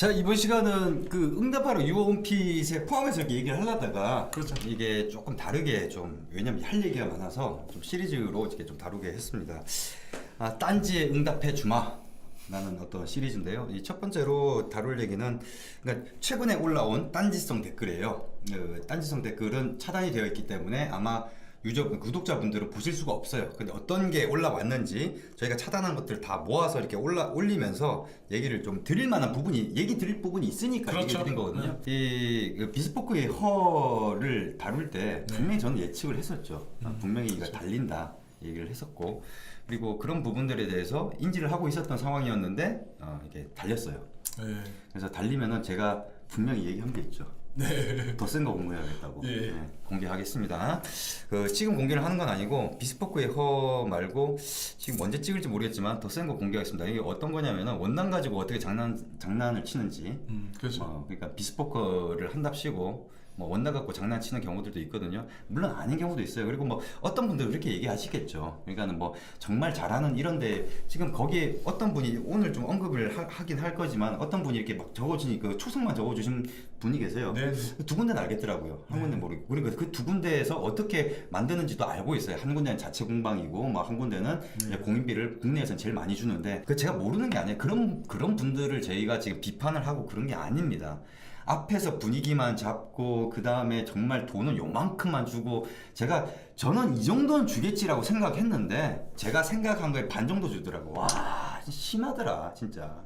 자, 이번 시간은 그 응답하라 유언핏에 포함해서 이렇게 얘기를 하려다가 그렇죠. 이게 조금 다르게 좀, 왜냐면 할 얘기가 많아서 좀 시리즈로 이렇게 좀 다루게 했습니다. 딴지에 응답해 주마 라는 어떤 시리즈인데요. 이 첫 번째로 다룰 얘기는, 그러니까 최근에 올라온 딴지성 댓글이에요. 그 딴지성 댓글은 차단이 되어 있기 때문에 아마 구독자분들은 보실 수가 없어요. 근데 어떤 게 올라왔는지 저희가 차단한 것들 다 모아서 이렇게 올리면서 얘기를 좀 드릴 만한 부분이, 얘기 드릴 부분이 있으니까 그렇죠. 얘기 드린 거거든요. 이 비스포크의 허를 다룰 때 분명히 저는 예측을 했었죠. 분명히 이거 그렇죠. 달린다 얘기를 했었고, 그리고 그런 부분들에 대해서 인지를 하고 있었던 상황이었는데 이게 달렸어요. 네. 그래서 달리면은 제가 분명히 얘기한 게 있죠. 네. 더 센 거 공개해야겠다고. 예. 네, 공개하겠습니다. 지금 공개를 하는 건 아니고 비스포크의 허 말고 지금 언제 찍을지 모르겠지만 더 센 거 공개하겠습니다. 이게 어떤 거냐면은 원단 가지고 어떻게 장난을 치는지. 그렇죠. 그러니까 비스포크를 한답시고 뭐 원단 갖고 장난치는 경우들도 있거든요. 물론 아닌 경우도 있어요. 그리고 뭐 어떤 분들 그렇게 얘기하시겠죠. 그러니까는 뭐 정말 잘하는 이런데 지금 거기에 어떤 분이 오늘 좀 언급을 하긴 할 거지만 어떤 분이 이렇게 막 적어주니 그 초성만 적어주신 분이 계세요. 네. 두 군데는 알겠더라고요. 한 군데 모르고. 그러니까 그 두 군데에서 어떻게 만드는지도 알고 있어요. 한 군데는 자체 공방이고 막 한 군데는 이제 공인비를 국내에서는 제일 많이 주는데 그 제가 모르는 게 아니에요. 그런 분들을 저희가 지금 비판을 하고 그런 게 아닙니다. 앞에서 분위기만 잡고 그 다음에 정말 돈을 요만큼만 주고 저는 이 정도는 주겠지라고 생각했는데 제가 생각한 거에 반 정도 주더라고. 와, 심하더라 진짜.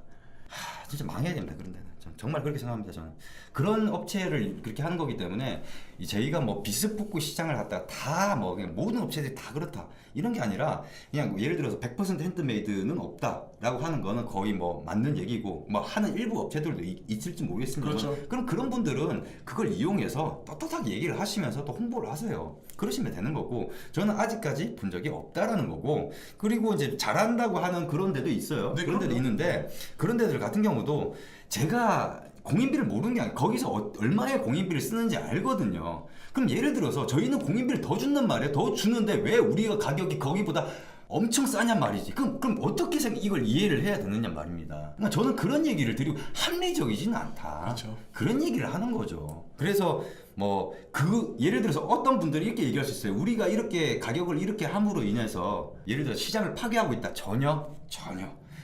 진짜 망해야 됩니다. 그런 데는 정말 그렇게 생각합니다. 저는 그런 업체를 그렇게 하는 거기 때문에 저희가 뭐 비스포크 시장을 갖다가 다 뭐 모든 업체들이 다 그렇다 이런 게 아니라 그냥 뭐 예를 들어서 100% 핸드메이드는 없다라고 하는 거는 거의 뭐 맞는 얘기고 뭐 하는 일부 업체들도 있을지 모르겠습니다. 그렇죠. 그럼 그런 분들은 그걸 이용해서 떳떳하게 얘기를 하시면서 또 홍보를 하세요. 그러시면 되는 거고 저는 아직까지 본 적이 없다라는 거고, 그리고 이제 잘한다고 하는 그런 데도 있어요. 네, 그런 데도 그럼요. 있는데 그런 데들 같은 경우도 제가 공인비를 모르는 게 아니라 거기서 얼마의 공인비를 쓰는지 알거든요. 그럼 예를 들어서 저희는 공인비를 더 준단 말이에요. 더 주는데 왜 우리가 가격이 거기보다 엄청 싸냔 말이지. 그럼 어떻게 이걸 이해를 해야 되느냐 말입니다. 그러니까 저는 그런 얘기를 드리고 합리적이지는 않다. 그렇죠. 그런 얘기를 하는 거죠. 그래서 뭐 예를 들어서 어떤 분들이 이렇게 얘기할 수 있어요. 우리가 이렇게 가격을 이렇게 함으로 인해서 예를 들어 시장을 파괴하고 있다. 전혀.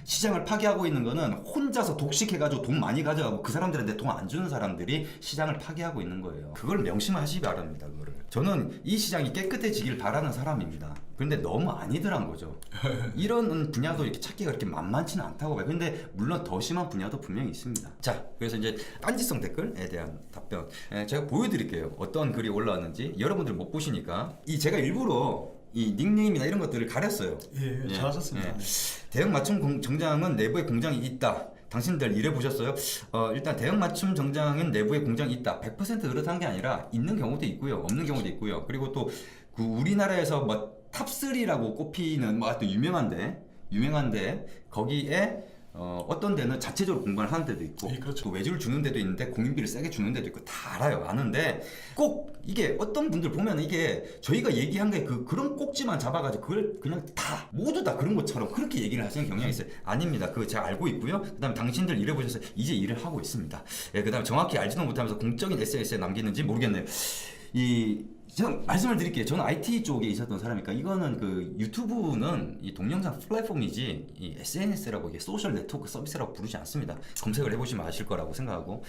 시장을 파괴하고 있는 거는 혼자서 독식해가지고 돈 많이 가져가고 그 사람들한테 돈 안 주는 사람들이 시장을 파괴하고 있는 거예요. 그걸 명심하시기 바랍니다. 그거를. 저는 이 시장이 깨끗해지길 바라는 사람입니다. 그런데 너무 아니더란 거죠. 이런 분야도 이렇게 찾기가 그렇게 만만치는 않다고 봐요. 근데 물론 더 심한 분야도 분명히 있습니다. 자, 그래서 이제 딴지성 댓글에 대한 답변 제가 보여드릴게요. 어떤 글이 올라왔는지. 여러분들 못 보시니까 제가 일부러 이 닉네임이나 이런 것들을 가렸어요. 예, 잘하셨습니다. 대형 맞춤 정장은 내부에 공장이 있다. 당신들 일해 보셨어요? 일단 대형 맞춤 정장은 내부에 공장이 있다. 100% 그렇다는 게 아니라 있는 경우도 있고요, 없는 경우도 있고요. 그리고 또 그 우리나라에서 뭐 탑3라고 꼽히는 뭐 또 유명한데 거기에 어떤 데는 자체적으로 공부를 하는 데도 있고, 예, 그렇죠. 또 외주를 주는 데도 있는데 공인비를 세게 주는 데도 있고 다 아는데 꼭 이게 어떤 분들 보면 이게 저희가 얘기한 게 그런 꼭지만 잡아가지고 그걸 그냥 다 모두 다 그런 것처럼 그렇게 얘기를 하시는 경향이 있어요. 아닙니다. 그거 제가 알고 있고요. 그다음에 당신들 일해보셔서 이제 일을 하고 있습니다. 그다음에 정확히 알지도 못하면서 공적인 SNS에 남기는지 모르겠네요. 제가 말씀을 드릴게요. 저는 IT 쪽에 있었던 사람이니까 이거는 그 유튜브는 이 동영상 플랫폼이지 이 SNS라고 이게 소셜 네트워크 서비스라고 부르지 않습니다. 검색을 해보시면 아실 거라고 생각하고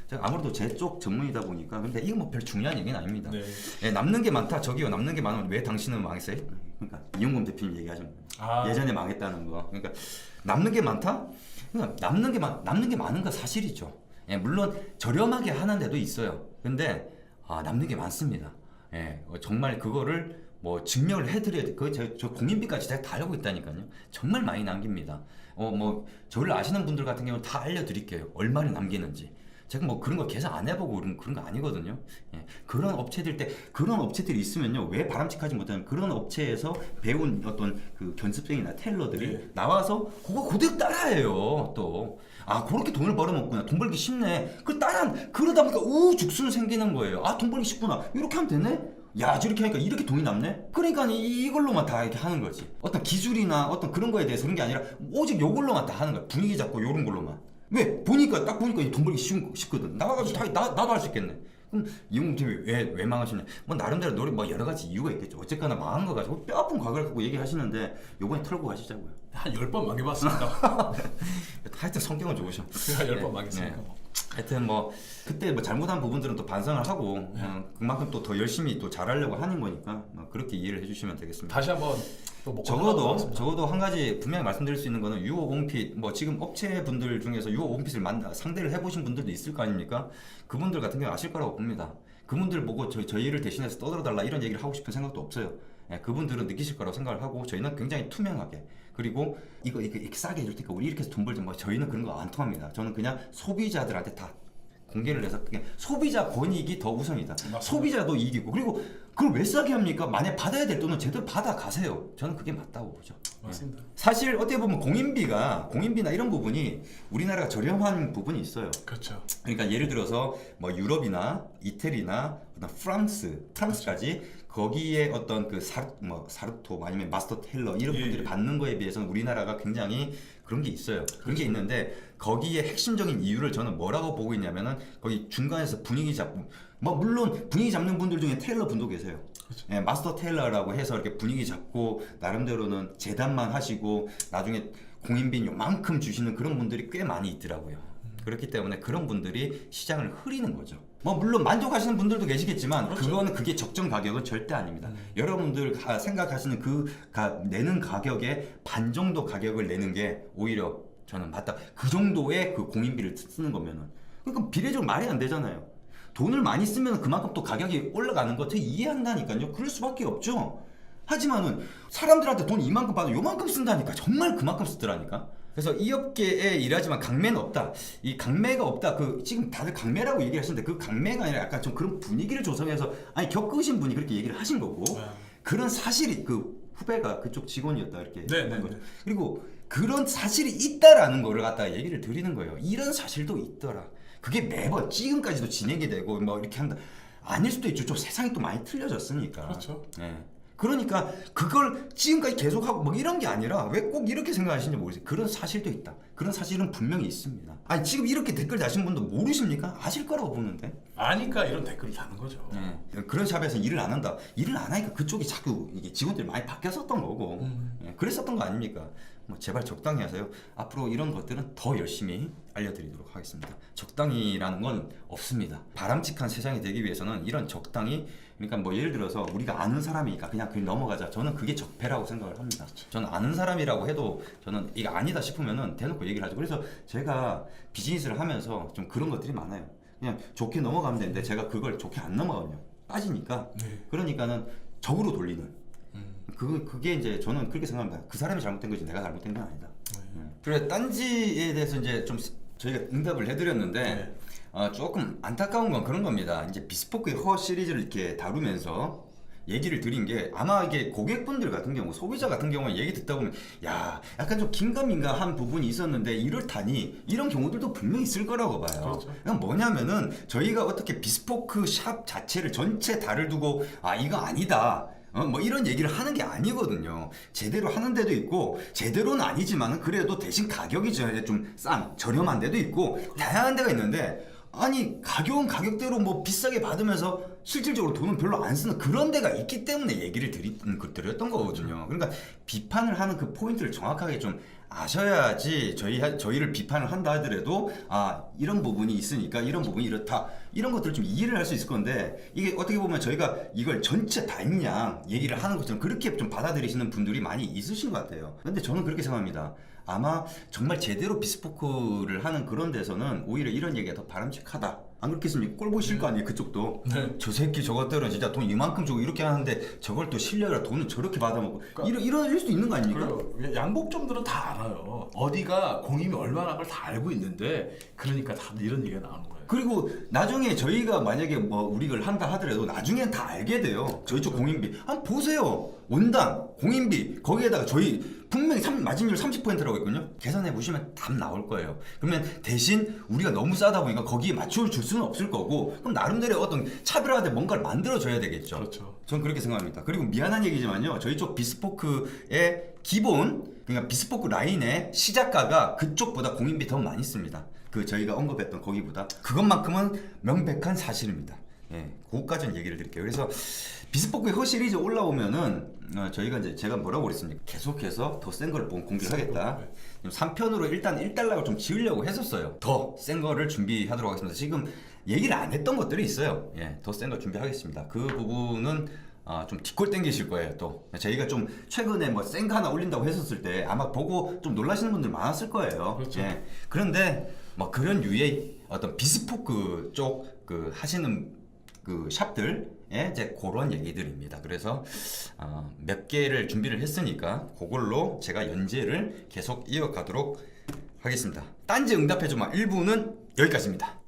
제가 아무래도 제 쪽 전문이다 보니까 근데 이거 뭐 별 중요한 얘기는 아닙니다. 네. 남는 게 많다. 저기요, 남는 게 많으면 왜 당신은 망했어요? 그러니까 이용범 대표님 얘기하시면 예전에 망했다는 거. 그러니까 남는 게 많다? 그러니까 남는 게 많은 건 사실이죠. 물론 저렴하게 하는 데도 있어요. 근데 남는 게 많습니다. 정말 그거를 뭐 증명을 해드려야 돼. 저 공인비까지 제가 다 알고 있다니까요. 정말 많이 남깁니다. 뭐 저를 아시는 분들 같은 경우는 다 알려드릴게요. 얼마를 남기는지. 제가 뭐 그런 거 계산 안 해보고 그런 거 아니거든요. 그런 업체들이 있으면요, 왜 바람직하지 못하냐면 그런 업체에서 배운 어떤 그 견습생이나 테일러들이 나와서 그거 그대로 따라해요. 또 그렇게 돈을 벌어먹구나, 돈 벌기 쉽네, 그러다 보니까 우죽순 생기는 거예요. 돈 벌기 쉽구나, 이렇게 하면 되네. 야, 저렇게 하니까 이렇게 돈이 남네? 그러니까 이걸로만 다 이렇게 하는 거지. 어떤 기술이나 어떤 그런 거에 대해서 그런 게 아니라 오직 요걸로만 다 하는 거야. 분위기 잡고 요런 걸로만. 왜? 딱 보니까 돈 벌기 쉽거든. 나와가지고 나도 할 수 있겠네. 그럼 이용금 대비 왜 망하시냐? 뭐 나름대로 노력 뭐 여러 가지 이유가 있겠죠. 어쨌거나 망한 거 가지고 뼈 아픈 과거를 갖고 얘기하시는데 요번에 털고 가시자고요. 한 10번 망해봤습니다. 하여튼 성격은 좋으셔. 제가 10번 망했으니까. 네. 하여튼 뭐 그때 뭐 잘못한 부분들은 또 반성을 하고 그만큼 또 더 열심히 또 잘하려고 하는 거니까 그렇게 이해를 해주시면 되겠습니다. 다시 한번 또 적어도 한 가지 분명히 말씀드릴 수 있는 거는 유호공핏 뭐 지금 업체분들 중에서 유호공핏을 상대를 해보신 분들도 있을 거 아닙니까? 그분들 같은 경우 아실 거라고 봅니다. 그분들 보고 저희를 대신해서 떠들어달라 이런 얘기를 하고 싶은 생각도 없어요. 예, 그분들은 느끼실 거라고 생각을 하고 저희는 굉장히 투명하게 그리고 이거 이렇게 싸게 해줄 테니까 우리 이렇게 해서 돈 벌자 뭐 저희는 그런 거 안 통합니다. 저는 그냥 소비자들한테 다 공개를 해서 그냥 소비자 권익이 더 우선이다. 맞습니다. 소비자도 이기고 그리고 그걸 왜 싸게 합니까? 만약 받아야 될 돈은 제대로 받아 가세요. 저는 그게 맞다고 보죠. 맞습니다. 사실 어떻게 보면 공인비나 이런 부분이 우리나라가 저렴한 부분이 있어요. 그렇죠. 그러니까 예를 들어서 뭐 유럽이나 이태리나 프랑스까지 거기에 어떤 그 사르토 아니면 마스터 테일러 이런 분들이 받는 거에 비해서는 우리나라가 굉장히 그런 게 있어요. 그런 게 있는데 거기에 핵심적인 이유를 저는 뭐라고 보고 있냐면은 거기 중간에서 분위기 잡고 뭐 물론 분위기 잡는 분들 중에 테일러 분도 계세요. 그렇죠. 예, 마스터 테일러라고 해서 이렇게 분위기 잡고 나름대로는 재단만 하시고 나중에 공인비 요만큼 주시는 그런 분들이 꽤 많이 있더라고요. 그렇기 때문에 그런 분들이 시장을 흐리는 거죠. 뭐 물론 만족하시는 분들도 계시겠지만 그렇죠. 그게 적정 가격은 절대 아닙니다. 여러분들 생각하시는 내는 가격의 반 정도 가격을 내는 게 오히려 저는 맞다. 그 정도의 그 공인비를 쓰는 거면은 그러니까 비례적으로 말이 안 되잖아요. 돈을 많이 쓰면 그만큼 또 가격이 올라가는 거 제가 이해한다니까요. 그럴 수밖에 없죠. 하지만은 사람들한테 돈 이만큼 받아 요만큼 쓴다니까 정말 그만큼 쓰더라니까. 그래서 이 업계에 일하지만 강매는 없다. 이 강매가 없다. 지금 다들 강매라고 얘기하시는데 그 강매가 아니라 약간 좀 그런 분위기를 조성해서 겪으신 분이 그렇게 얘기를 하신 거고 그런 사실이 그 후배가 그쪽 직원이었다 이렇게 한 거죠. 그리고 그런 사실이 있다라는 거를 갖다가 얘기를 드리는 거예요. 이런 사실도 있더라. 그게 매번 지금까지도 진행이 되고 뭐 이렇게 한다. 아닐 수도 있죠. 좀 세상이 또 많이 틀려졌으니까. 그렇죠. 네. 그러니까 그걸 지금까지 계속하고 뭐 이런 게 아니라 왜 꼭 이렇게 생각하시는지 모르겠어요. 그런 사실도 있다. 그런 사실은 분명히 있습니다. 아니 지금 이렇게 댓글 다신 분도 모르십니까? 아실 거라고 보는데. 아니까 이런 댓글을 다는 거죠. 네. 그런 샵에서 일을 안 한다. 일을 안 하니까 그쪽이 자꾸 이게 직원들이 많이 바뀌었었던 거고 네. 그랬었던 거 아닙니까? 뭐 제발 적당히 하세요. 앞으로 이런 것들은 더 열심히 알려드리도록 하겠습니다. 적당히라는 건 없습니다. 바람직한 세상이 되기 위해서는 이런 적당히 그러니까 뭐 예를 들어서 우리가 아는 사람이니까 그냥 넘어가자. 저는 그게 적폐라고 생각을 합니다. 저는 아는 사람이라고 해도 저는 이게 아니다 싶으면은 대놓고 얘기를 하죠. 그래서 제가 비즈니스를 하면서 좀 그런 것들이 많아요. 그냥 좋게 넘어가면 되는데 제가 그걸 좋게 안 넘어가거든요. 빠지니까. 네. 그러니까는 적으로 돌리는. 그게 이제 저는 그렇게 생각합니다. 그 사람이 잘못된 거지 내가 잘못된 건 아니다. 그래 딴지에 대해서 이제 좀 저희가 응답을 해드렸는데 조금 안타까운 건 그런 겁니다. 이제 비스포크의 허 시리즈를 이렇게 다루면서 얘기를 드린 게 아마 이게 고객분들 같은 경우 소비자 같은 경우에 얘기 듣다 보면 야 약간 좀 긴가민가한 부분이 있었는데 이렇다니 이런 경우들도 분명히 있을 거라고 봐요. 그렇죠. 그냥 뭐냐면은 저희가 어떻게 비스포크 샵 자체를 전체 달을 두고 이거 아니다. 뭐 이런 얘기를 하는 게 아니거든요. 제대로 하는 데도 있고 제대로는 아니지만 그래도 대신 가격이 좀 저렴한 데도 있고 다양한 데가 있는데 아니 가격은 가격대로 뭐 비싸게 받으면서 실질적으로 돈은 별로 안 쓰는 그런 데가 있기 때문에 얘기를 드렸던 거거든요. 그러니까 비판을 하는 그 포인트를 정확하게 좀 아셔야지 저희를 비판을 한다 하더라도 이런 부분이 있으니까 이런 부분이 이렇다 이런 것들을 좀 이해를 할 수 있을 건데 이게 어떻게 보면 저희가 이걸 전체 다 있냐 얘기를 하는 것처럼 그렇게 좀 받아들이시는 분들이 많이 있으신 것 같아요. 근데 저는 그렇게 생각합니다. 아마 정말 제대로 비스포크를 하는 그런 데서는 오히려 이런 얘기가 더 바람직하다. 안 그렇겠습니까? 꼴 보기 싫을 거 아니에요 그쪽도. 네. 저 새끼 저것들은 진짜 돈 이만큼 주고 이렇게 하는데 저걸 또 실력이라 돈을 저렇게 받아먹고 이럴 수도 있는 거 아닙니까? 그래요. 양복점들은 다 알아요. 어디가 공임이 얼마나 걸 다 알고 있는데 그러니까 다들 이런 얘기가 나오는 거예요. 그리고 나중에 저희가 만약에 뭐 우리를 한다 하더라도 나중엔 다 알게 돼요. 저희 쪽 공인비 한번 보세요. 원당, 공인비 거기에다가 저희 분명히 마진율 30%라고 했거든요. 계산해 보시면 답 나올 거예요. 그러면 대신 우리가 너무 싸다 보니까 거기에 맞춰 줄 수는 없을 거고 그럼 나름대로 어떤 차별화된 뭔가를 만들어 줘야 되겠죠. 그렇죠. 전 그렇게 생각합니다. 그리고 미안한 얘기지만요, 저희 쪽 비스포크의 기본, 그러니까 비스포크 라인의 시작가가 그쪽보다 공인비 더 많이 씁니다. 그 저희가 언급했던 거기보다. 그것만큼은 명백한 사실입니다. 예, 그것까지는 얘기를 드릴게요. 그래서 비스포크 허 시리즈 올라오면은 저희가 이제 제가 뭐라고 그랬습니까? 계속해서 더 센 걸 공개를 하겠다. 3편으로 일단 1달러를 좀 지으려고 했었어요. 더 센 거를 준비하도록 하겠습니다. 지금 얘기를 안 했던 것들이 있어요. 예, 더 센 거 준비하겠습니다. 그 부분은 좀 뒷골 땡기실 거예요. 또 저희가 좀 최근에 뭐 센 거 하나 올린다고 했었을 때 아마 보고 좀 놀라시는 분들 많았을 거예요. 그렇죠. 예, 그런데 뭐 그런 유의 어떤 비스포크 쪽 그 하시는 그 샵들의 이제 그런 얘기들입니다. 그래서 몇 개를 준비를 했으니까 그걸로 제가 연재를 계속 이어가도록 하겠습니다. 딴지 응답해줘마 1부는 여기까지입니다.